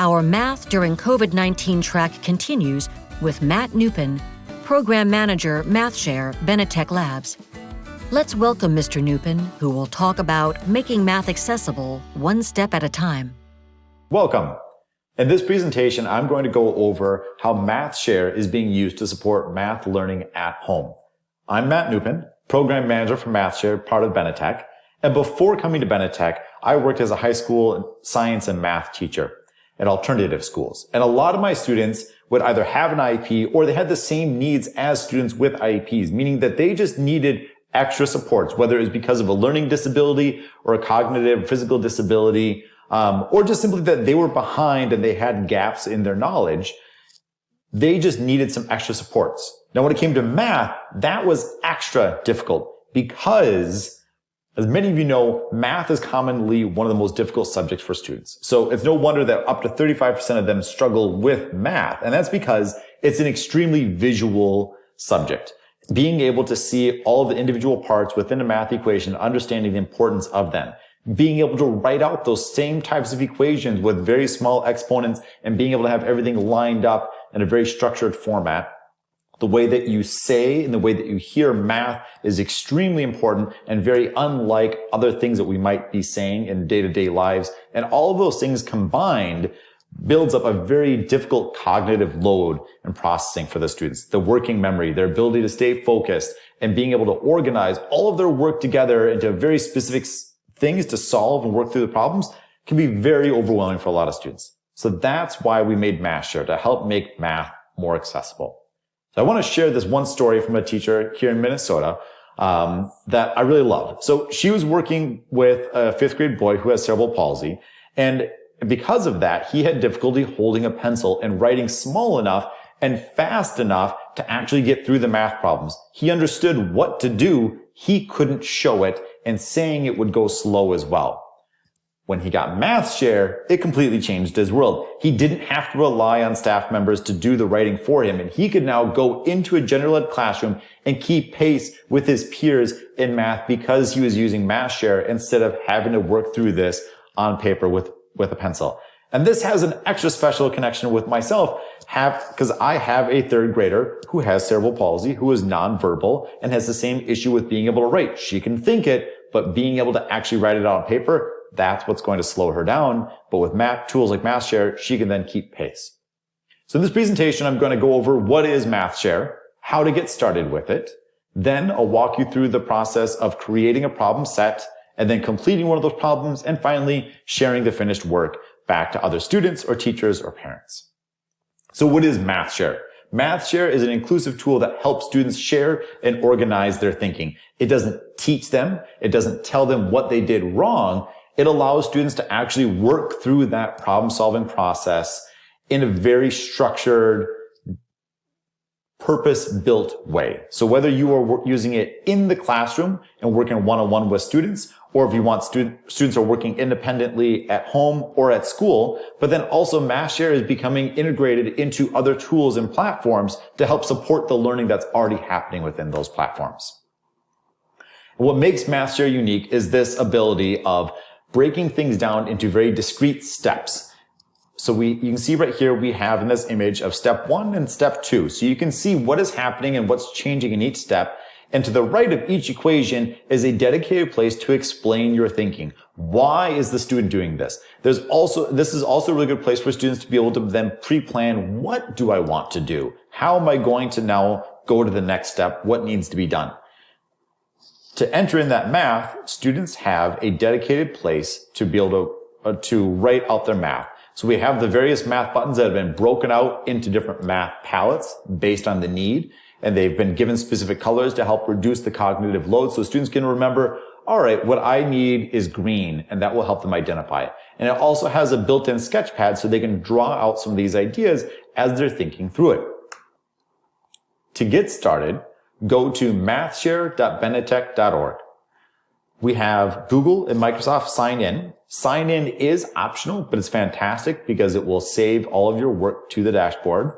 Our Math During COVID-19 track continues with Matt Nupen, Program Manager, MathShare, Benetech Labs. Let's welcome Mr. Nupen, who will talk about making math accessible one step at a time. Welcome. In this presentation, I'm going to go over how MathShare is being used to support math learning at home. I'm Matt Nupen, Program Manager for MathShare, part of Benetech. And before coming to Benetech, I worked as a high school science and math teacher at alternative schools. And a lot of my students would either have an IEP or they had the same needs as students with IEPs, meaning that they just needed extra supports, whether it was because of a learning disability or a cognitive physical disability, or just simply that they were behind and they had gaps in their knowledge. They just needed some extra supports. Now, when it came to math, that was extra difficult because, as many of you know, math is commonly one of the most difficult subjects for students. So it's no wonder that up to 35% of them struggle with math. And that's because it's an extremely visual subject. Being able to see all of the individual parts within a math equation, understanding the importance of them. Being able to write out those same types of equations with very small exponents and being able to have everything lined up in a very structured format. The way that you say and the way that you hear math is extremely important and very unlike other things that we might be saying in day-to-day lives. And all of those things combined builds up a very difficult cognitive load and processing for the students. The working memory, their ability to stay focused, and being able to organize all of their work together into very specific things to solve and work through the problems can be very overwhelming for a lot of students. So that's why we made MathShare, to help make math more accessible. So I want to share this one story from a teacher here in Minnesota that I really love. So she was working with a 5th grade boy who has cerebral palsy, and because of that, he had difficulty holding a pencil and writing small enough and fast enough to actually get through the math problems. He understood what to do. He couldn't show it, and saying it would go slow as well. When he got MathShare, it completely changed his world. He didn't have to rely on staff members to do the writing for him, and he could now go into a general ed classroom and keep pace with his peers in math because he was using MathShare instead of having to work through this on paper with a pencil. And this has an extra special connection with myself, because I have a 3rd grader who has cerebral palsy, who is nonverbal, and has the same issue with being able to write. She can think it, but being able to actually write it out on paper, that's what's going to slow her down. But with math tools like MathShare, she can then keep pace. So in this presentation, I'm going to go over what is MathShare, how to get started with it. Then I'll walk you through the process of creating a problem set and then completing one of those problems, and finally sharing the finished work back to other students or teachers or parents. So what is MathShare? MathShare is an inclusive tool that helps students share and organize their thinking. It doesn't teach them. It doesn't tell them what they did wrong. It allows students to actually work through that problem-solving process in a very structured, purpose-built way. So whether you are using it in the classroom and working one-on-one with students, or if you want students are working independently at home or at school, but then also MathShare is becoming integrated into other tools and platforms to help support the learning that's already happening within those platforms. What makes MathShare unique is this ability of breaking things down into very discrete steps. So you can see right here, we have in this image of step 1 and step 2. So you can see what is happening and what's changing in each step. And to the right of each equation is a dedicated place to explain your thinking. Why is the student doing this? This is also a really good place for students to be able to then pre-plan, what do I want to do? How am I going to now go to the next step? What needs to be done? To enter in that math, students have a dedicated place to be able to write out their math. So we have the various math buttons that have been broken out into different math palettes based on the need. And they've been given specific colors to help reduce the cognitive load so students can remember, all right, what I need is green, and that will help them identify it. And it also has a built-in sketch pad so they can draw out some of these ideas as they're thinking through it. To get started, go to mathshare.benetech.org. We have Google and Microsoft sign in. Sign in is optional, but it's fantastic because it will save all of your work to the dashboard.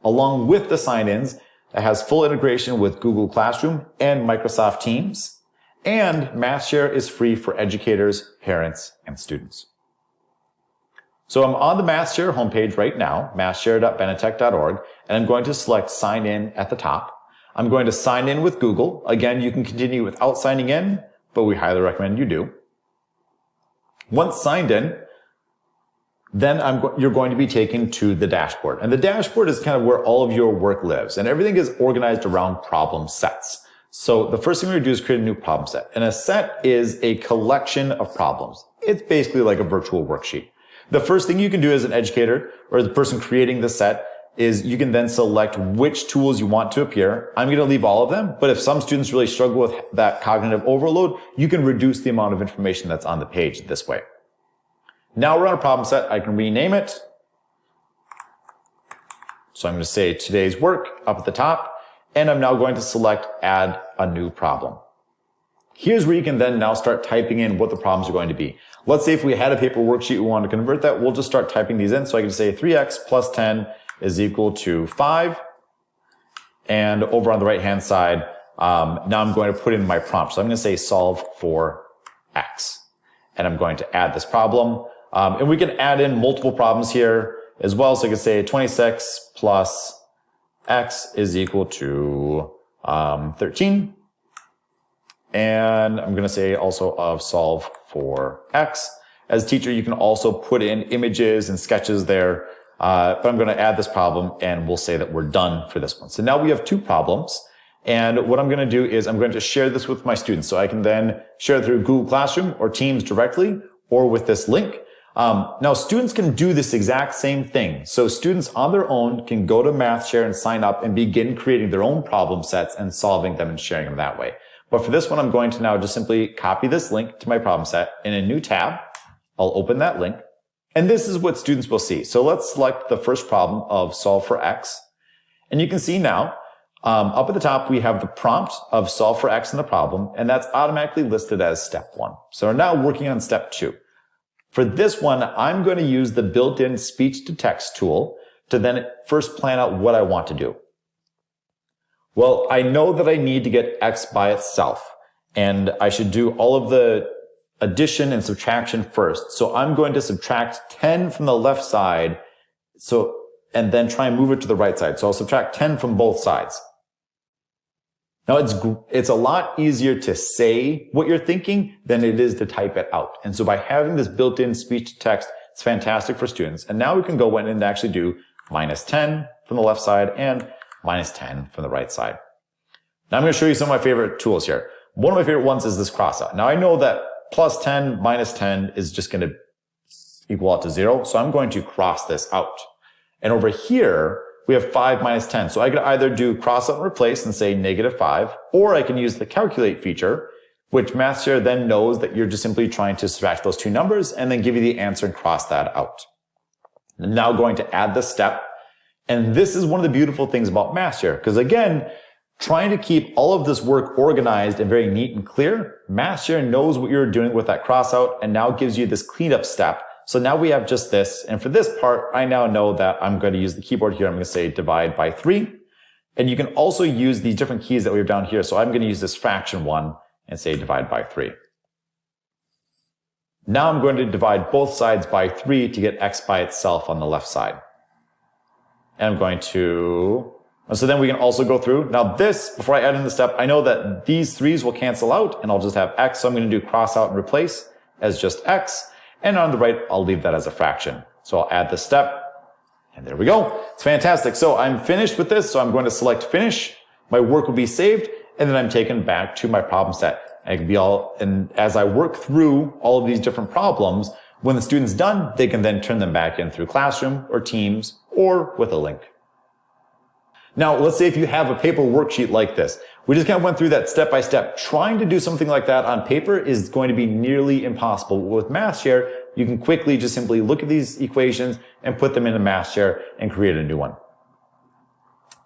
Along with the sign-ins, it has full integration with Google Classroom and Microsoft Teams. And MathShare is free for educators, parents, and students. So I'm on the MathShare homepage right now, mathshare.benetech.org, and I'm going to select sign in at the top. I'm going to sign in with Google. Again, you can continue without signing in, but we highly recommend you do. Once signed in, then you're going to be taken to the dashboard. And the dashboard is kind of where all of your work lives. And everything is organized around problem sets. So the first thing we're going to do is create a new problem set. And a set is a collection of problems. It's basically like a virtual worksheet. The first thing you can do as an educator or the person creating the set is you can then select which tools you want to appear. I'm going to leave all of them, but if some students really struggle with that cognitive overload, you can reduce the amount of information that's on the page this way. Now we're on a problem set. I can rename it. So I'm going to say today's work up at the top, and I'm now going to select add a new problem. Here's where you can then now start typing in what the problems are going to be. Let's say if we had a paper worksheet, we want to convert that, we'll just start typing these in. So I can say 3x plus 10 is equal to 5. And over on the right-hand side, now I'm going to put in my prompt. So I'm going to say solve for x. And I'm going to add this problem. And we can add in multiple problems here as well. So I can say 26 plus x is equal to 13. And I'm going to say also of solve for x. As a teacher, you can also put in images and sketches there. But I'm going to add this problem and we'll say that we're done for this one. So now we have two problems. And what I'm going to do is I'm going to share this with my students. So I can then share it through Google Classroom or Teams directly or with this link. Now students can do this exact same thing. So students on their own can go to MathShare and sign up and begin creating their own problem sets and solving them and sharing them that way. But for this one, I'm going to now just simply copy this link to my problem set in a new tab. I'll open that link. And this is what students will see. So let's select the first problem of solve for x. And you can see now, up at the top, we have the prompt of solve for x in the problem, and that's automatically listed as step 1. So we're now working on step 2. For this one, I'm going to use the built-in speech-to-text tool to then first plan out what I want to do. Well, I know that I need to get x by itself, and I should do all of the addition and subtraction first. So I'm going to subtract 10 from the left side, and then try and move it to the right side. So I'll subtract 10 from both sides. Now it's a lot easier to say what you're thinking than it is to type it out. And so by having this built-in speech to text, it's fantastic for students. And now we can go in and actually do minus 10 from the left side and minus 10 from the right side. Now I'm going to show you some of my favorite tools here. One of my favorite ones is this crossout. Now I know that plus 10 minus 10 is just going to equal out to 0. So I'm going to cross this out. And over here, we have 5 minus 10. So I could either do cross out and replace and say negative 5, or I can use the calculate feature, which MathShare then knows that you're just simply trying to subtract those two numbers and then give you the answer and cross that out. I'm now going to add this step. And this is one of the beautiful things about MathShare, because again, trying to keep all of this work organized and very neat and clear, MathShare knows what you're doing with that cross out and now gives you this cleanup step. So now we have just this. And for this part, I now know that I'm going to use the keyboard here. I'm going to say divide by 3. And you can also use these different keys that we have down here. So I'm going to use this fraction one and say divide by 3. Now I'm going to divide both sides by 3 to get x by itself on the left side. And I'm going to... So then we can also go through. Now this, before I add in the step, I know that these 3's will cancel out and I'll just have x. So I'm going to do cross out and replace as just x. And on the right, I'll leave that as a fraction. So I'll add the step. And there we go. It's fantastic. So I'm finished with this. So I'm going to select finish. My work will be saved. And then I'm taken back to my problem set. And as I work through all of these different problems, when the student's done, they can then turn them back in through Classroom or Teams or with a link. Now, let's say if you have a paper worksheet like this. We just kind of went through that step by step. Trying to do something like that on paper is going to be nearly impossible. With MathShare, you can quickly just simply look at these equations and put them into MathShare and create a new one.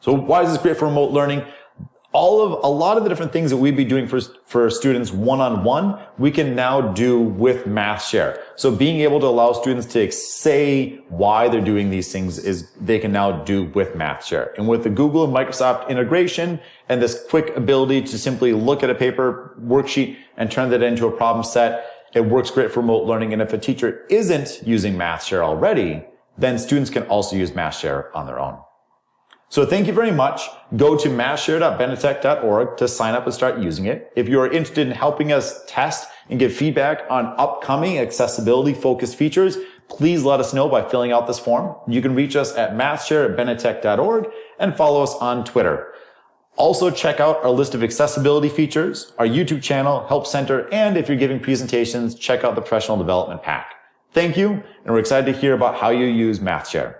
So why is this great for remote learning? A lot of the different things that we'd be doing for students one-on-one, we can now do with MathShare. So being able to allow students to say why they're doing these things is they can now do with MathShare. And with the Google and Microsoft integration and this quick ability to simply look at a paper worksheet and turn that into a problem set It works great for remote learning. And if a teacher isn't using MathShare already, then students can also use MathShare on their own. So thank you very much. Go to mathshare.benetech.org to sign up and start using it. If you are interested in helping us test and give feedback on upcoming accessibility-focused features, please let us know by filling out this form. You can reach us at mathshare@benetech.org and follow us on Twitter. Also, check out our list of accessibility features, our YouTube channel, Help Center, and if you're giving presentations, check out the Professional Development Pack. Thank you, and we're excited to hear about how you use MathShare.